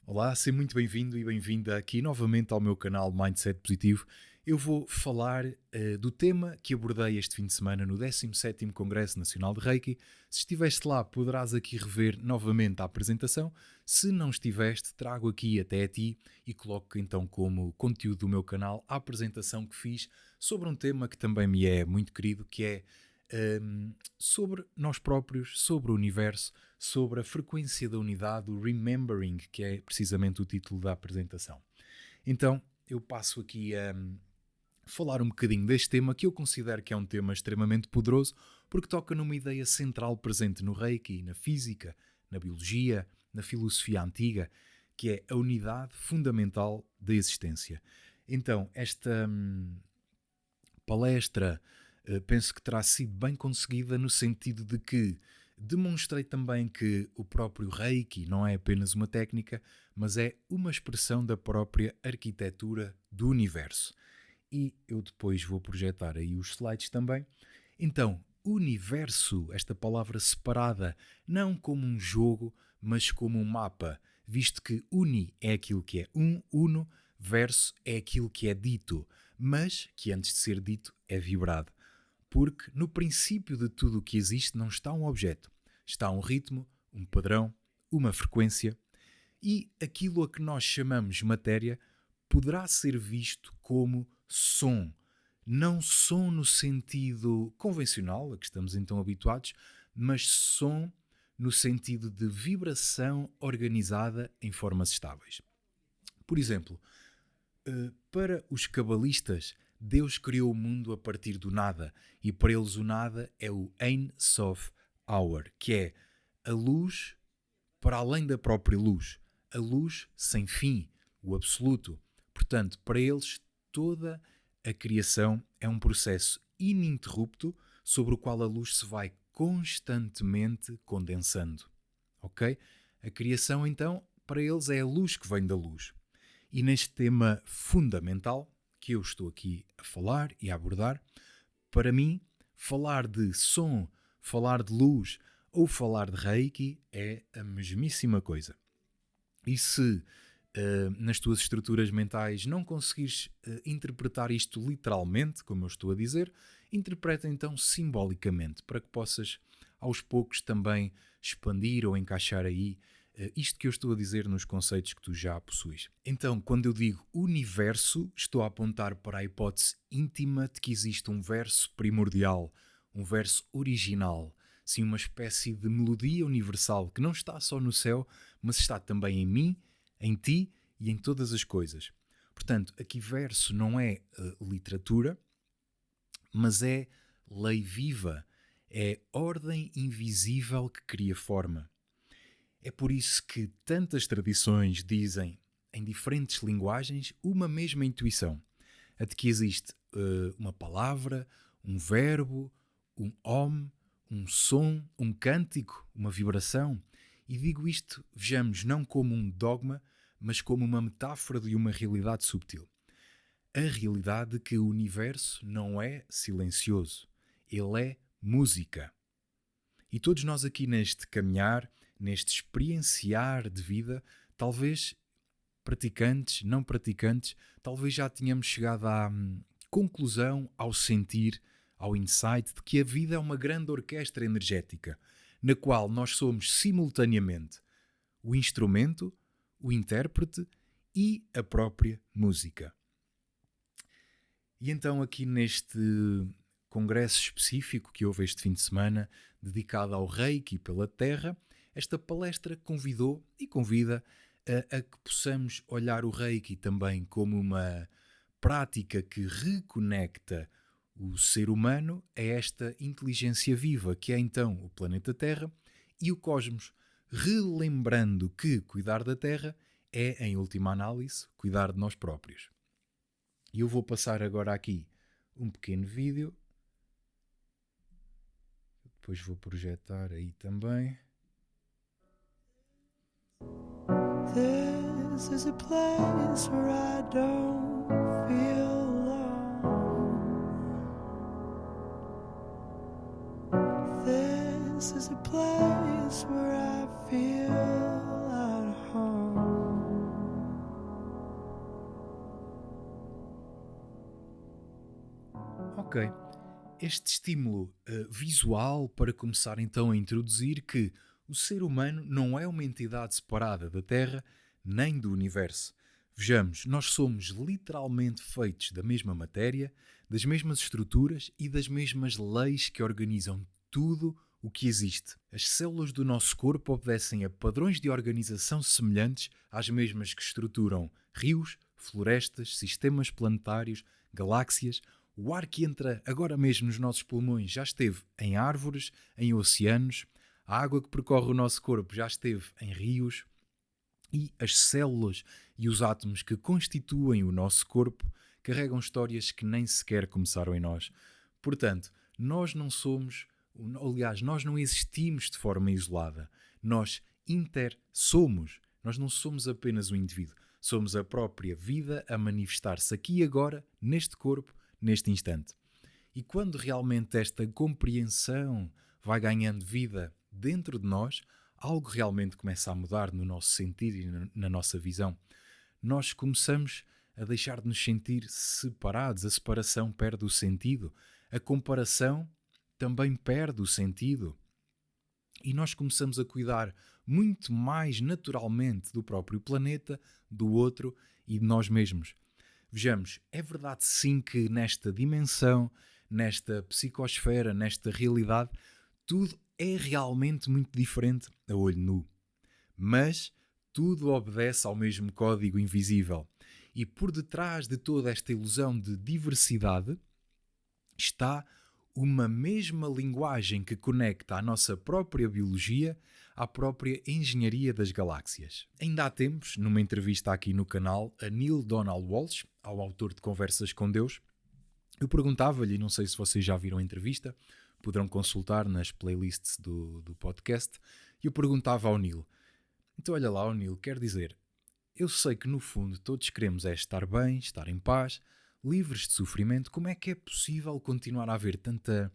Olá, seja muito bem-vindo e bem-vinda aqui novamente ao meu canal Mindset Positivo. Eu vou falar do tema que abordei este fim de semana no 17º Congresso Nacional de Reiki. Se estiveste lá, poderás aqui rever novamente a apresentação. Se não estiveste, trago aqui até a ti e coloco então como conteúdo do meu canal a apresentação que fiz sobre um tema que também me é muito querido, que é sobre nós próprios, sobre o universo, sobre a frequência da unidade, o Remembering, que é precisamente o título da apresentação. Então, eu passo aqui a falar um bocadinho deste tema, que eu considero que é um tema extremamente poderoso, porque toca numa ideia central presente no Reiki, na física, na biologia, na filosofia antiga, que é a unidade fundamental da existência. Então, esta palestra penso que terá sido bem conseguida no sentido de que demonstrei também que o próprio Reiki não é apenas uma técnica, mas é uma expressão da própria arquitetura do universo. E eu depois vou projetar aí os slides também. Então, universo, esta palavra separada, não como um jogo, mas como um mapa, visto que uni é aquilo que é uno, verso é aquilo que é dito, mas que antes de ser dito é vibrado. Porque no princípio de tudo o que existe não está um objeto, está um ritmo, um padrão, uma frequência, e aquilo a que nós chamamos matéria poderá ser visto como som. Não som no sentido convencional, a que estamos então habituados, mas som no sentido de vibração organizada em formas estáveis. Por exemplo, para os cabalistas, Deus criou o mundo a partir do nada, e para eles o nada é o Ein Sof Hour, que é a luz para além da própria luz, a luz sem fim, o absoluto. Portanto, para eles, toda a criação é um processo ininterrupto sobre o qual a luz se vai constantemente condensando. Ok? A criação, então, para eles é a luz que vem da luz. E neste tema fundamental que eu estou aqui a falar e a abordar, para mim, falar de som, falar de luz ou falar de Reiki é a mesmíssima coisa. E se nas tuas estruturas mentais não conseguires interpretar isto literalmente, como eu estou a dizer, interpreta então simbolicamente, para que possas aos poucos também expandir ou encaixar aí isto que eu estou a dizer nos conceitos que tu já possuis. Então, quando eu digo universo, estou a apontar para a hipótese íntima de que existe um verso primordial, um verso original, sim, uma espécie de melodia universal que não está só no céu, mas está também em mim, em ti e em todas as coisas. Portanto, aqui verso não é literatura, mas é lei viva, é ordem invisível que cria forma. É por isso que tantas tradições dizem, em diferentes linguagens, uma mesma intuição. A de que existe uma palavra, um verbo, um om, um som, um cântico, uma vibração. E digo isto, vejamos, não como um dogma, mas como uma metáfora de uma realidade subtil. A realidade de que o universo não é silencioso, ele é música. E todos nós aqui neste caminhar, neste experienciar de vida, talvez praticantes, não praticantes, talvez já tenhamos chegado à conclusão, ao sentir, ao insight de que a vida é uma grande orquestra energética, na qual nós somos simultaneamente o instrumento, o intérprete e a própria música. E então aqui neste congresso específico que houve este fim de semana, dedicado ao Reiki pela Terra, esta palestra convidou e convida a que possamos olhar o Reiki também como uma prática que reconecta o ser humano a esta inteligência viva que é então o planeta Terra e o cosmos, relembrando que cuidar da Terra é, em última análise, cuidar de nós próprios. E eu vou passar agora aqui um pequeno vídeo. Depois vou projetar aí também. This is a place where I don't feel alone. This is a place where I feel at home. Ok. Este estímulo visual para começar então a introduzir que o ser humano não é uma entidade separada da Terra nem do Universo. Vejamos, nós somos literalmente feitos da mesma matéria, das mesmas estruturas e das mesmas leis que organizam tudo o que existe. As células do nosso corpo obedecem a padrões de organização semelhantes às mesmas que estruturam rios, florestas, sistemas planetários, galáxias. O ar que entra agora mesmo nos nossos pulmões já esteve em árvores, em oceanos. A água que percorre o nosso corpo já esteve em rios. E as células e os átomos que constituem o nosso corpo carregam histórias que nem sequer começaram em nós. Portanto, nós não somos, aliás, nós não existimos de forma isolada. Nós intersomos. Nós não somos apenas um indivíduo. Somos a própria vida a manifestar-se aqui e agora, neste corpo, neste instante. E quando realmente esta compreensão vai ganhando vida dentro de nós, algo realmente começa a mudar no nosso sentido e na nossa visão. Nós começamos a deixar de nos sentir separados. A separação perde o sentido. A comparação também perde o sentido. E nós começamos a cuidar muito mais naturalmente do próprio planeta, do outro e de nós mesmos. Vejamos, é verdade sim que nesta dimensão, nesta psicosfera, nesta realidade, tudo é realmente muito diferente a olho nu. Mas tudo obedece ao mesmo código invisível. E por detrás de toda esta ilusão de diversidade está uma mesma linguagem que conecta a nossa própria biologia à própria engenharia das galáxias. Ainda há tempos, numa entrevista aqui no canal, a Neil Donald Walsh, ao autor de Conversas com Deus, eu perguntava-lhe, não sei se vocês já viram a entrevista, poderão consultar nas playlists do podcast, e eu perguntava ao Neil, então olha lá, Neil, quer dizer, eu sei que no fundo todos queremos é estar bem, estar em paz, livres de sofrimento, como é que é possível continuar a haver tanta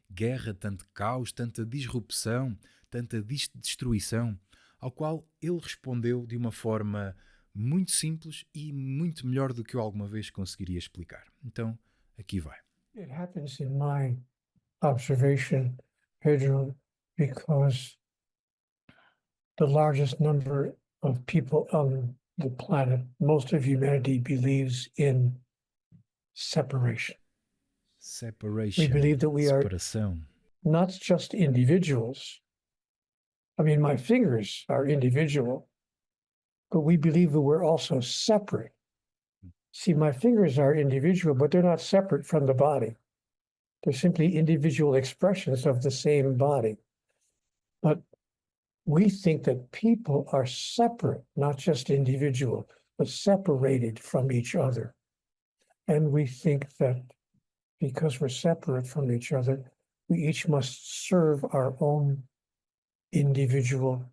guerra, tanto caos, tanta disrupção, tanta destruição? Ao qual ele respondeu de uma forma muito simples e muito melhor do que eu alguma vez conseguiria explicar. Então, aqui vai. It happens in my observation, Pedro, because the largest number of people on the planet, most of humanity believes in separation. Separation. We believe that we are Separação. not just individuals. I mean, my fingers are individual, but we believe that we're also separate. See, my fingers are individual, but they're not separate from the body. They're simply individual expressions of the same body. But we think that people are separate, not just individual, but separated from each other. And we think that because we're separate from each other, we each must serve our own individual,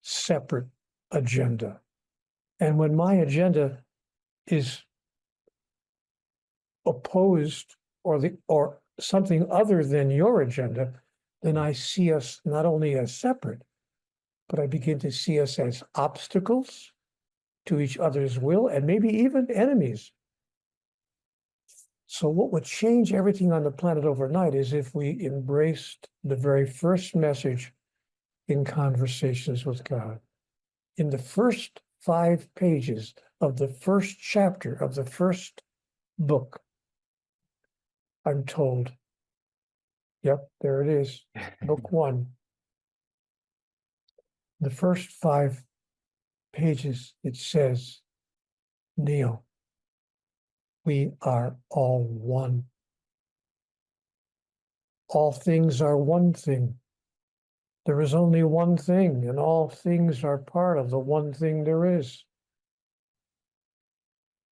separate agenda. And when my agenda is opposed or something other than your agenda, then I see us not only as separate, but I begin to see us as obstacles to each other's will and maybe even enemies. So what would change everything on the planet overnight is if we embraced the very first message in Conversations with God. In the first 5 pages of the first chapter of the first book, I'm told, yep, there it is, book 1. The first 5 pages, it says, Neil, we are all one. All things are one thing. There is only one thing, and all things are part of the one thing there is.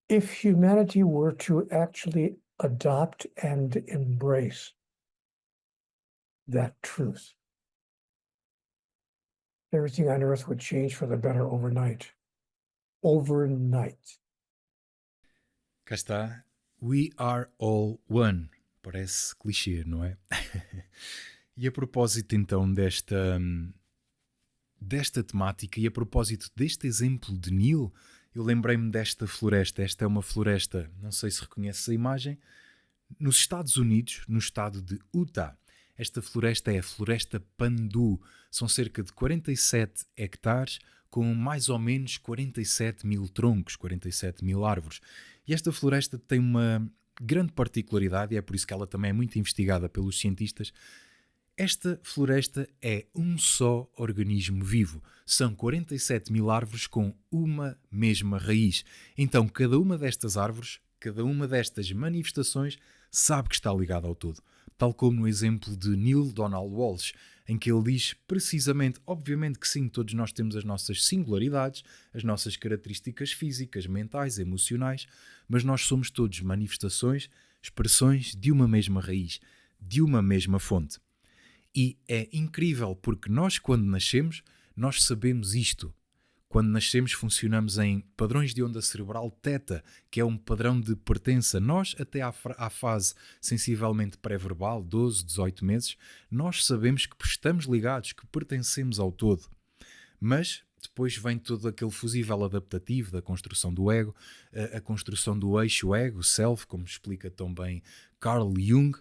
If humanity were to actually adopt and embrace that truth, everything on earth would change for the better overnight. Overnight. Cá está. We are all one. Parece clichê, não é? E a propósito então desta temática e a propósito deste exemplo de Neil, eu lembrei-me desta floresta. Esta é uma floresta, não sei se reconheces a imagem, Nos Estados Unidos, no estado de Utah, esta floresta é a Floresta Pandu. São cerca de 47 hectares com mais ou menos 47 mil troncos, 47 mil árvores. E esta floresta tem uma grande particularidade, e é por isso que ela também é muito investigada pelos cientistas. Esta floresta é um só organismo vivo. São 47 mil árvores com uma mesma raiz. Então, cada uma destas árvores, cada uma destas manifestações, sabe que está ligada ao todo. Tal como no exemplo de Neil Donald Walsh, em que ele diz precisamente, obviamente que sim, todos nós temos as nossas singularidades, as nossas características físicas, mentais, emocionais, mas nós somos todos manifestações, expressões de uma mesma raiz, de uma mesma fonte. E é incrível porque nós, quando nascemos, nós sabemos isto. Quando nascemos, funcionamos em padrões de onda cerebral θ, que é um padrão de pertença. Nós, até à fase sensivelmente pré-verbal, 12, 18 meses, nós sabemos que estamos ligados, que pertencemos ao todo. Mas depois vem todo aquele fusível adaptativo da construção do ego, a construção do eixo ego, self, como explica tão bem Carl Jung.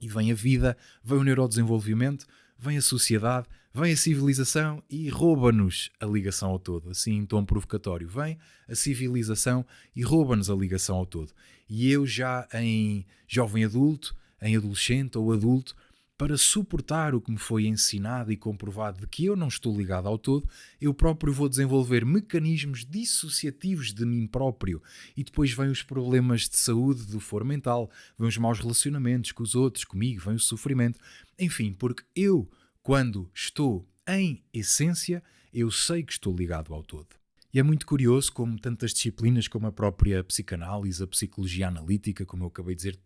E vem a vida, vem o neurodesenvolvimento, vem a sociedade, vem a civilização e rouba-nos a ligação ao todo. Assim, em tom provocatório, vem a civilização e rouba-nos a ligação ao todo. E eu já em jovem adulto, em adolescente ou adulto, para suportar o que me foi ensinado e comprovado de que eu não estou ligado ao todo, eu próprio vou desenvolver mecanismos dissociativos de mim próprio. E depois vêm os problemas de saúde do foro mental, vêm os maus relacionamentos com os outros, comigo, vem o sofrimento. Enfim, porque eu, quando estou em essência, eu sei que estou ligado ao todo. E é muito curioso como tantas disciplinas como a própria psicanálise, a psicologia analítica, como eu acabei de dizer,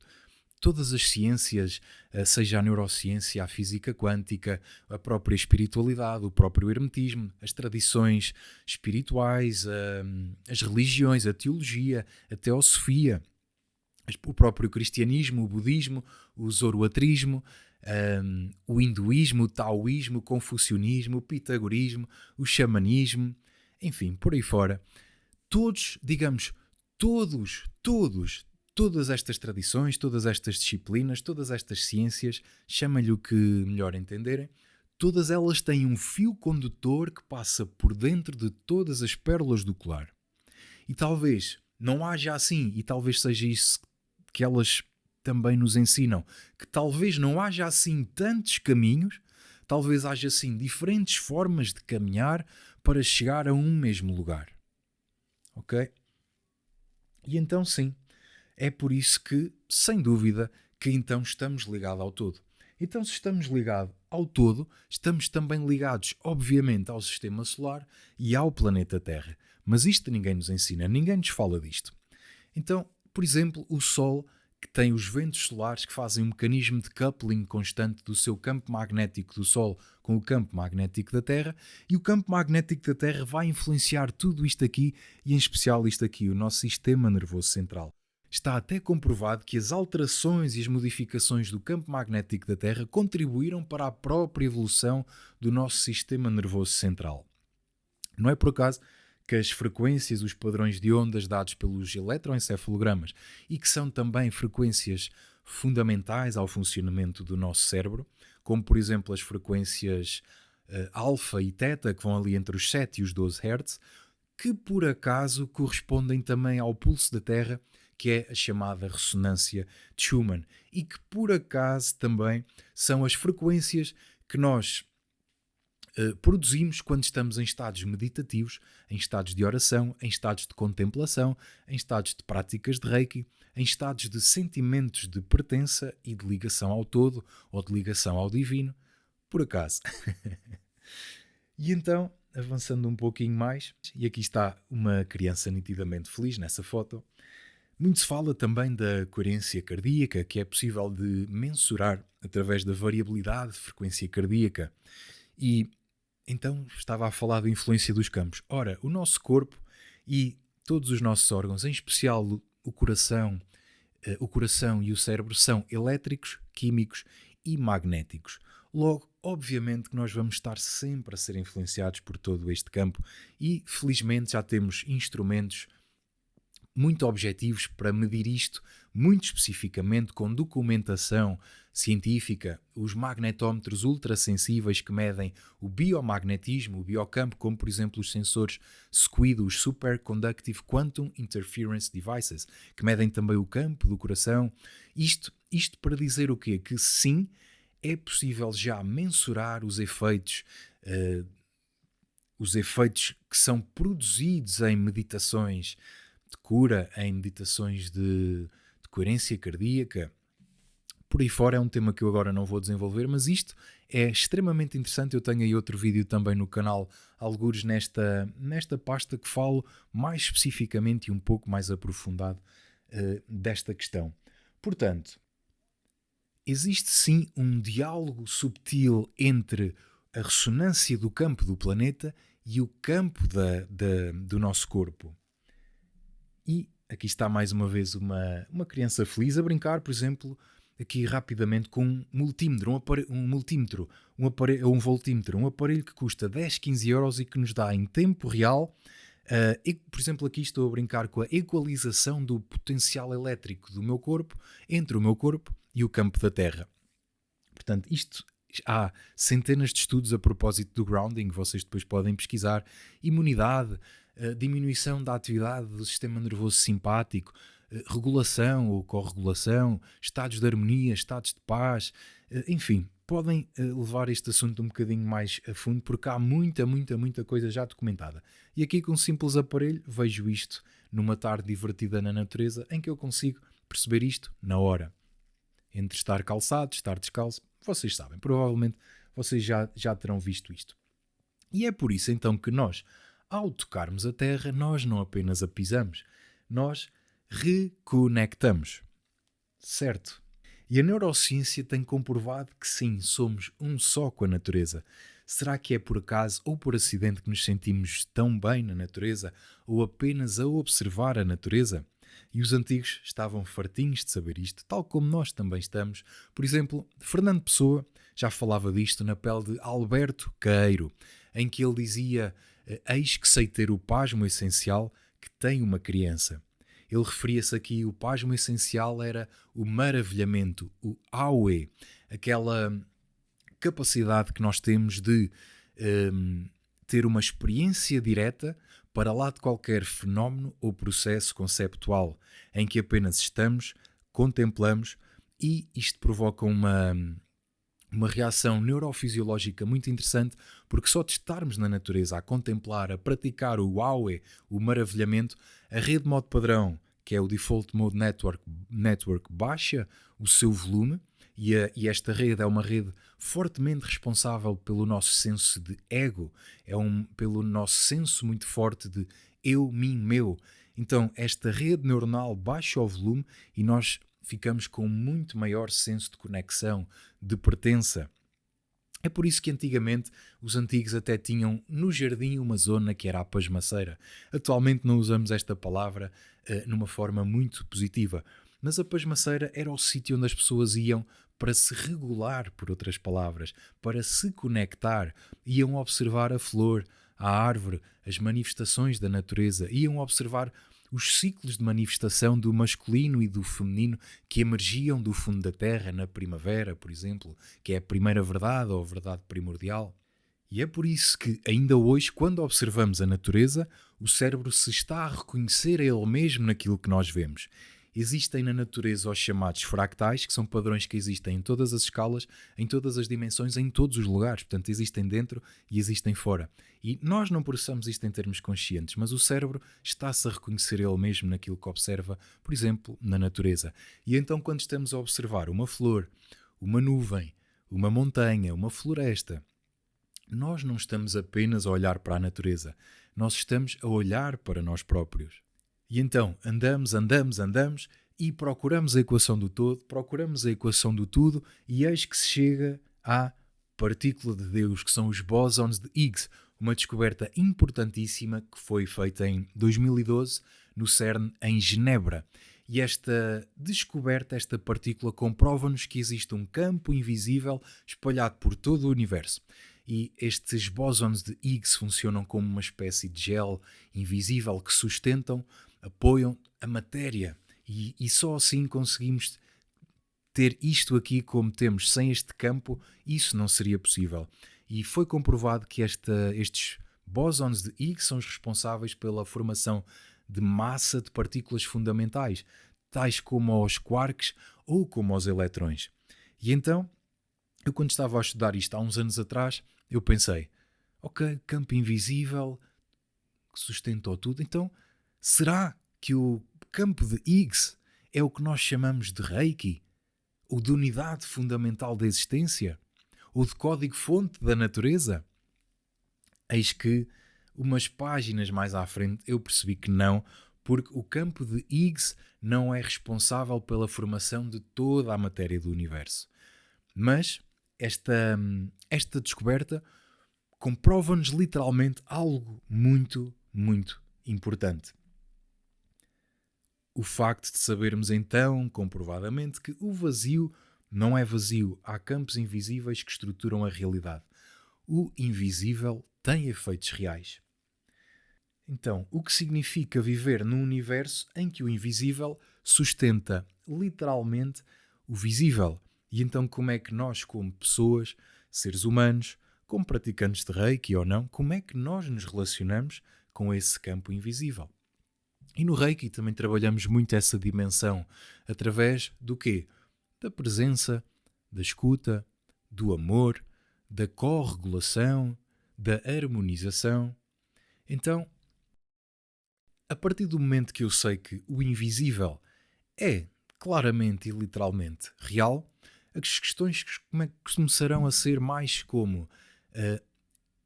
todas as ciências, seja a neurociência, a física quântica, a própria espiritualidade, o próprio hermetismo, as tradições espirituais, as religiões, a teologia, a teosofia, o próprio cristianismo, o budismo, o zoroatrismo, o hinduísmo, o taoísmo, o confucionismo, o pitagorismo, o xamanismo, enfim, por aí fora. Todos, digamos, todas estas tradições, todas estas disciplinas, todas estas ciências, chama-lhe o que melhor entenderem, todas elas têm um fio condutor que passa por dentro de todas as pérolas do colar. E talvez não haja assim, e talvez seja isso que elas também nos ensinam, que talvez não haja assim tantos caminhos, talvez haja assim diferentes formas de caminhar para chegar a um mesmo lugar. Ok? E então sim, é por isso que, sem dúvida, que então estamos ligados ao todo. Então, se estamos ligados ao todo, estamos também ligados, obviamente, ao Sistema Solar e ao planeta Terra. Mas isto ninguém nos ensina, ninguém nos fala disto. Então, por exemplo, o Sol, que tem os ventos solares que fazem um mecanismo de coupling constante do seu campo magnético do Sol com o campo magnético da Terra, e o campo magnético da Terra vai influenciar tudo isto aqui, e em especial isto aqui, o nosso sistema nervoso central. Está até comprovado que as alterações e as modificações do campo magnético da Terra contribuíram para a própria evolução do nosso sistema nervoso central. Não é por acaso que as frequências, os padrões de ondas dados pelos eletroencefalogramas e que são também frequências fundamentais ao funcionamento do nosso cérebro, como por exemplo as frequências alfa e teta, que vão ali entre os 7 e os 12 Hz, que por acaso correspondem também ao pulso da Terra, que é a chamada ressonância de Schumann, e que por acaso também são as frequências que nós produzimos quando estamos em estados meditativos, em estados de oração, em estados de contemplação, em estados de práticas de Reiki, em estados de sentimentos de pertença e de ligação ao todo ou de ligação ao divino, por acaso. E então, avançando um pouquinho mais, e aqui está uma criança nitidamente feliz nessa foto. Muito se fala também da coerência cardíaca, que é possível de mensurar através da variabilidade de frequência cardíaca. E então estava a falar da influência dos campos. Ora, o nosso corpo e todos os nossos órgãos, em especial o coração e o cérebro, são elétricos, químicos e magnéticos. Logo, obviamente que nós vamos estar sempre a ser influenciados por todo este campo e, felizmente, já temos instrumentos muito objetivos para medir isto muito especificamente com documentação científica, os magnetómetros ultrassensíveis que medem o biomagnetismo, o biocampo, como por exemplo os sensores SQUID, os Superconductive Quantum Interference Devices, que medem também o campo do coração. Isto para dizer o quê? Que sim, é possível já mensurar os efeitos que são produzidos em meditações de cura, em meditações de coerência cardíaca. Por aí fora é um tema que eu agora não vou desenvolver, mas isto é extremamente interessante. Eu tenho aí outro vídeo também no canal, algures nesta pasta, que falo mais especificamente e um pouco mais aprofundado desta questão. Portanto, existe sim um diálogo subtil entre a ressonância do campo do planeta e o campo do nosso corpo. E aqui está mais uma vez uma criança feliz a brincar, por exemplo, aqui rapidamente com um multímetro, um voltímetro, um aparelho que custa 10, 15 euros e que nos dá em tempo real, por exemplo, aqui estou a brincar com a equalização do potencial elétrico do meu corpo entre o meu corpo e o campo da Terra. Portanto, há centenas de estudos a propósito do grounding, vocês depois podem pesquisar. Imunidade, diminuição da atividade do sistema nervoso simpático, regulação ou corregulação, estados de harmonia, estados de paz, enfim, podem levar este assunto um bocadinho mais a fundo, porque há muita coisa já documentada. E aqui com um simples aparelho vejo isto numa tarde divertida na natureza, em que eu consigo perceber isto na hora. Entre estar calçado, estar descalço, vocês sabem, provavelmente vocês já terão visto isto. E é por isso então que nós, ao tocarmos a Terra, nós não apenas a pisamos, nós reconectamos. Certo? E a neurociência tem comprovado que sim, somos um só com a natureza. Será que é por acaso ou por acidente que nos sentimos tão bem na natureza, ou apenas a observar a natureza? E os antigos estavam fartinhos de saber isto, tal como nós também estamos. Por exemplo, Fernando Pessoa já falava disto na pele de Alberto Queiro, em que ele dizia: eis que sei ter o pasmo essencial que tem uma criança. Ele referia-se aqui, o pasmo essencial era o maravilhamento, o aue, aquela capacidade que nós temos de ter uma experiência direta para lá de qualquer fenómeno ou processo conceptual, em que apenas estamos, contemplamos, e isto provoca uma reação neurofisiológica muito interessante, porque só de estarmos na natureza a contemplar, a praticar o aue, o maravilhamento, a rede modo padrão, que é o Default Mode Network, baixa o seu volume, e esta rede é uma rede fortemente responsável pelo nosso senso de ego, pelo nosso senso muito forte de eu, mim, meu. Então esta rede neuronal baixa o volume e nós ficamos com um muito maior senso de conexão, de pertença. É por isso que antigamente os antigos até tinham no jardim uma zona que era a pasmaceira. Atualmente não usamos esta palavra numa forma muito positiva, mas a pasmaceira era o sítio onde as pessoas iam para se regular, por outras palavras, para se conectar, iam observar a flor, a árvore, as manifestações da natureza, iam observar os ciclos de manifestação do masculino e do feminino que emergiam do fundo da terra na primavera, por exemplo, que é a primeira verdade ou a verdade primordial. E é por isso que, ainda hoje, quando observamos a natureza, o cérebro se está a reconhecer a ele mesmo naquilo que nós vemos. Existem na natureza os chamados fractais, que são padrões que existem em todas as escalas, em todas as dimensões, em todos os lugares. Portanto, existem dentro e existem fora. E nós não processamos isto em termos conscientes, mas o cérebro está-se a reconhecer ele mesmo naquilo que observa, por exemplo, na natureza. E então, quando estamos a observar uma flor, uma nuvem, uma montanha, uma floresta, nós não estamos apenas a olhar para a natureza, nós estamos a olhar para nós próprios. E então andamos e procuramos a equação do todo, procuramos a equação do tudo, e eis que se chega à partícula de Deus, que são os bósons de Higgs, uma descoberta importantíssima que foi feita em 2012 no CERN em Genebra. E esta descoberta, esta partícula, comprova-nos que existe um campo invisível espalhado por todo o universo. E estes bósons de Higgs funcionam como uma espécie de gel invisível que sustentam apoiam a matéria. E só assim conseguimos ter isto aqui como temos. Sem este campo, isso não seria possível. E foi comprovado que estes bósons de Higgs são os responsáveis pela formação de massa de partículas fundamentais, tais como os quarks ou como os eletrões. E então, eu quando estava a estudar isto há uns anos atrás, eu pensei, ok, campo invisível que sustentou tudo, então será que o campo de Higgs é o que nós chamamos de Reiki? Ou de unidade fundamental da existência? Ou de código-fonte da natureza? Eis que, umas páginas mais à frente, eu percebi que não, porque o campo de Higgs não é responsável pela formação de toda a matéria do universo. Mas esta descoberta comprova-nos literalmente algo muito, muito importante. O facto de sabermos então, comprovadamente, que o vazio não é vazio. Há campos invisíveis que estruturam a realidade. O invisível tem efeitos reais. Então, o que significa viver num universo em que o invisível sustenta literalmente o visível? E então como é que nós, como pessoas, seres humanos, como praticantes de Reiki ou não, como é que nós nos relacionamos com esse campo invisível? E no Reiki também trabalhamos muito essa dimensão através do quê? Da presença, da escuta, do amor, da corregulação, da harmonização. Então, a partir do momento que eu sei que o invisível é claramente e literalmente real, as questões começarão a ser mais como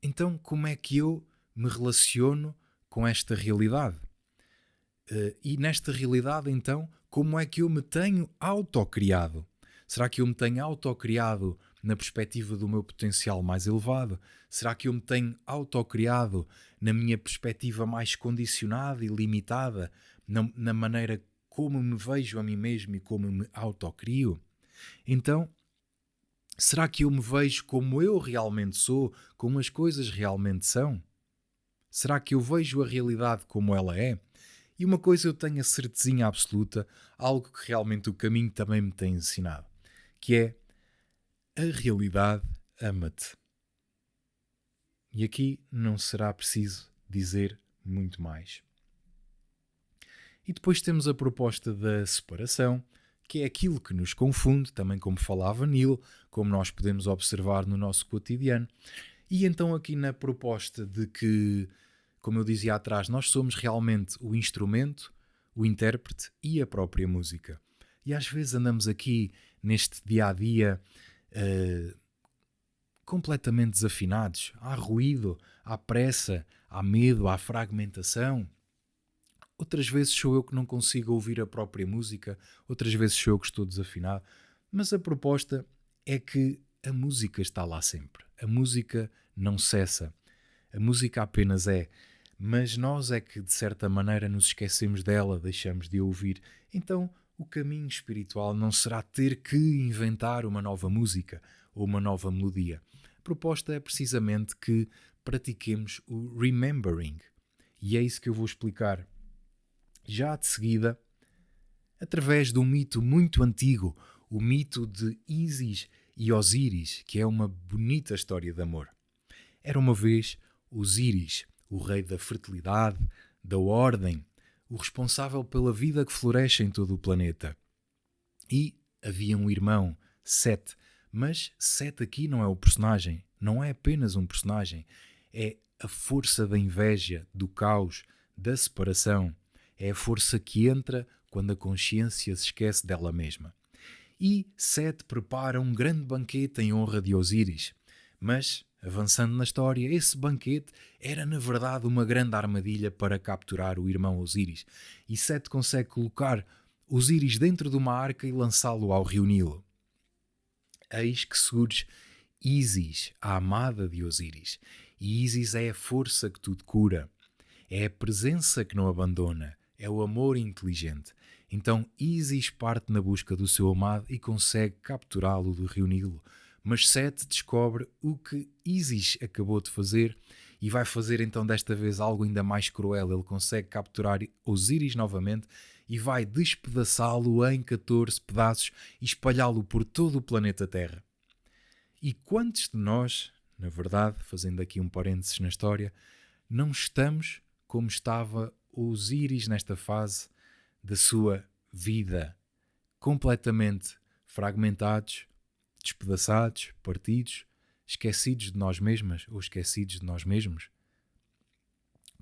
então como é que eu me relaciono com esta realidade? E nesta realidade, então, como é que eu me tenho autocriado? Será que eu me tenho autocriado na perspectiva do meu potencial mais elevado? Será que eu me tenho autocriado na minha perspectiva mais condicionada e limitada, na maneira como me vejo a mim mesmo e como me autocrio? Então, será que eu me vejo como eu realmente sou, como as coisas realmente são? Será que eu vejo a realidade como ela é? E uma coisa eu tenho a certezinha absoluta, algo que realmente o caminho também me tem ensinado, que é a realidade ama-te. E aqui não será preciso dizer muito mais. E depois temos a proposta da separação, que é aquilo que nos confunde, também como falava Neil, como nós podemos observar no nosso cotidiano. E então aqui na proposta de que, como eu dizia atrás, nós somos realmente o instrumento, o intérprete e a própria música. E às vezes andamos aqui neste dia-a-dia completamente desafinados. Há ruído, há pressa, há medo, há fragmentação. Outras vezes sou eu que não consigo ouvir a própria música, outras vezes sou eu que estou desafinado. Mas a proposta é que a música está lá sempre. A música não cessa. A música apenas é. Mas nós é que, de certa maneira, nos esquecemos dela, deixamos de a ouvir. Então, o caminho espiritual não será ter que inventar uma nova música ou uma nova melodia. A proposta é precisamente que pratiquemos o remembering. E é isso que eu vou explicar já de seguida, através de um mito muito antigo, o mito de Ísis e Osíris, que é uma bonita história de amor. Era uma vez Osíris, o rei da fertilidade, da ordem, o responsável pela vida que floresce em todo o planeta. E havia um irmão, Sete, mas Sete aqui não é o personagem, não é apenas um personagem, é a força da inveja, do caos, da separação. É a força que entra quando a consciência se esquece dela mesma. E Sete prepara um grande banquete em honra de Osíris. Mas, avançando na história, esse banquete era na verdade uma grande armadilha para capturar o irmão Osíris. E Sete consegue colocar Osíris dentro de uma arca e lançá-lo ao rio Nilo. Eis que surge Ísis, a amada de Osíris. E Ísis é a força que tudo cura. É a presença que não abandona. É o amor inteligente. Então Ísis parte na busca do seu amado e consegue capturá-lo do rio Nilo. Mas Sete descobre o que Ísis acabou de fazer e vai fazer então desta vez algo ainda mais cruel. Ele consegue capturar Osíris novamente e vai despedaçá-lo em 14 pedaços e espalhá-lo por todo o planeta Terra. E quantos de nós, na verdade, fazendo aqui um parênteses na história, não estamos como estava Osíris nesta fase da sua vida, completamente fragmentados, despedaçados, partidos, esquecidos de nós mesmas ou esquecidos de nós mesmos?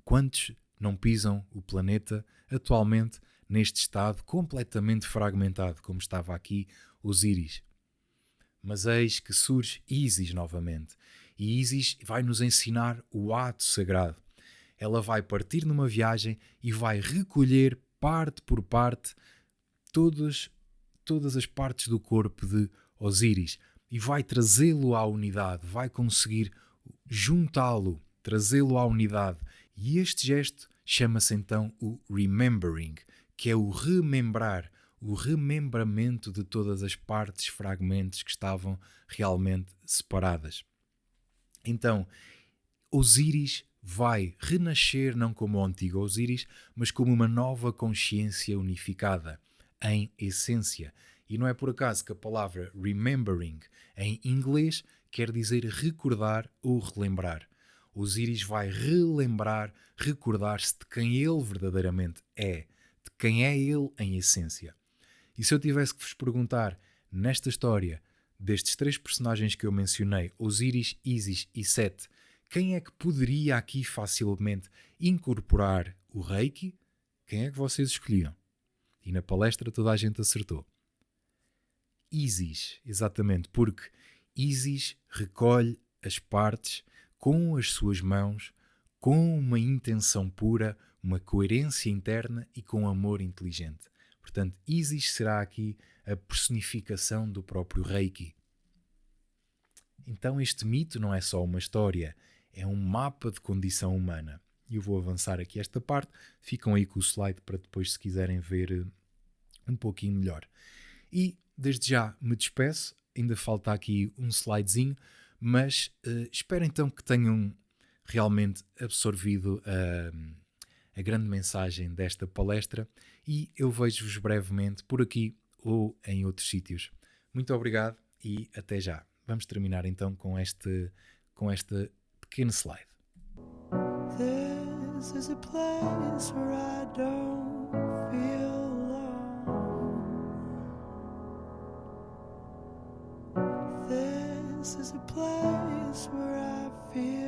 Quantos não pisam o planeta atualmente neste estado completamente fragmentado, como estava aqui Osíris? Mas eis que surge Ísis novamente. E Ísis vai nos ensinar o ato sagrado. Ela vai partir numa viagem e vai recolher parte por parte todas as partes do corpo de Osíris e vai trazê-lo à unidade, vai conseguir juntá-lo, trazê-lo à unidade. E este gesto chama-se então o remembering, que é o remembrar, o remembramento de todas as partes, fragmentos que estavam realmente separadas. Então, Osíris vai renascer não como o antigo Osíris, mas como uma nova consciência unificada, em essência. E não é por acaso que a palavra remembering em inglês quer dizer recordar ou relembrar. Osíris vai relembrar, recordar-se de quem ele verdadeiramente é, de quem é ele em essência. E se eu tivesse que vos perguntar, nesta história, destes 3 personagens que eu mencionei, Osíris, Ísis e Set, quem é que poderia aqui facilmente incorporar o Reiki? Quem é que vocês escolhiam? E na palestra toda a gente acertou. Ísis, exatamente, porque Ísis recolhe as partes com as suas mãos, com uma intenção pura, uma coerência interna e com amor inteligente. Portanto, Ísis será aqui a personificação do próprio Reiki. Então este mito não é só uma história, é um mapa de condição humana. E eu vou avançar aqui esta parte, ficam aí com o slide para depois, se quiserem ver um pouquinho melhor. E desde já me despeço, ainda falta aqui um slidezinho, mas espero então que tenham realmente absorvido a grande mensagem desta palestra e eu vejo-vos brevemente por aqui ou em outros sítios. Muito obrigado e até já. Vamos terminar então com este pequeno slide. This is a place where I don't feel alone. This is a place where I feel